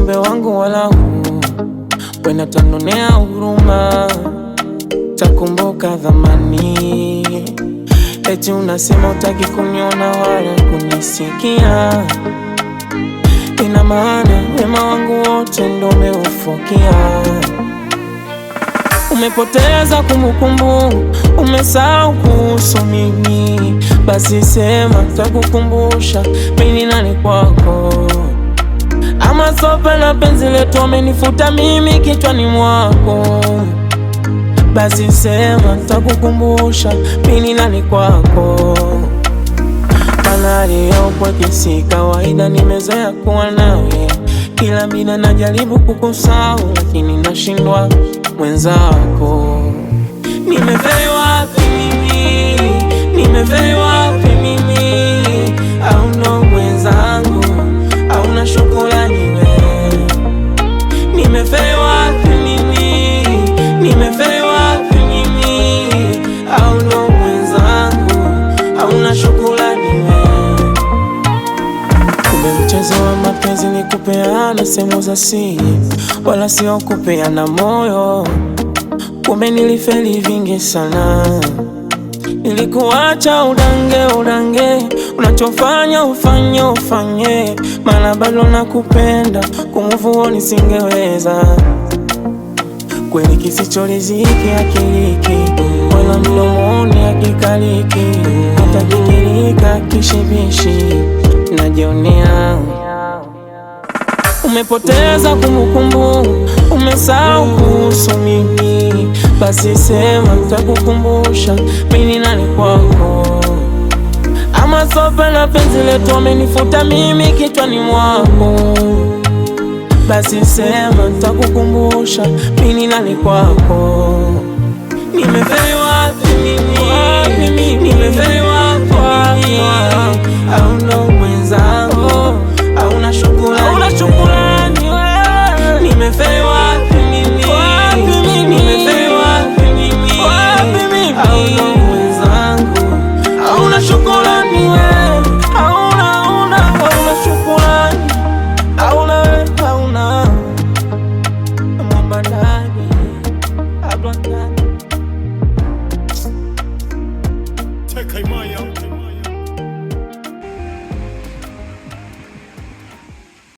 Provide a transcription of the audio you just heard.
kiumbe wangu wala huu, wena tanonea huruma, takumbuka dhamani. Eti unasema utaki kuniona wala kunisikia, ina maana wema wangu wote ndo umeufukia. Umepoteza kumbukumbu, umesahau kuhusu mimi. Basi sema takukumbusha mimi nani kwako. Ama sopa na penzi letu umenifuta mimi kichwani mwako. Basi sema takukumbusha mimi nani kwako. Manali upweke si kawaida, nimezoea kuwa nawe. Kila mida najaribu kukusahau, lakini nashindwa mwenzako. Nimefeli wapi mimi? Nimefeli wapi mimi? Au ndo mwenzangu? Au na shukrani wewe? Nimefeli wapi mimi? Nimefeli wapi mimi? Au ndo mwenzangu? Au na shukrani wewe? Kumbe mchezo wa mapenzi ni kupeana sehemu za siri, wala sio kupeana moyo. Kumbe nilifeli vingi sana, nilikuacha udange, unachofanya ufanye, maana bado nakupenda, kumove nisingeweza. Kweli kisichoriziki hakiliki, wala mdomoni hakikaliki, hata kikilika kishibishi najionea. Umepoteza kumbukumbu, umesahau kuhusu mimi. Basi sema takukumbusha mimi nani kwako. Ama sopa na penzi letu umenifuta mimi kichwani mwako. Basi sema takukumbusha mimi nani kwako. Nimefeli wapi mimi? Nimefeli wapi mimi? Au ndo mwenzangu? Au na shukrani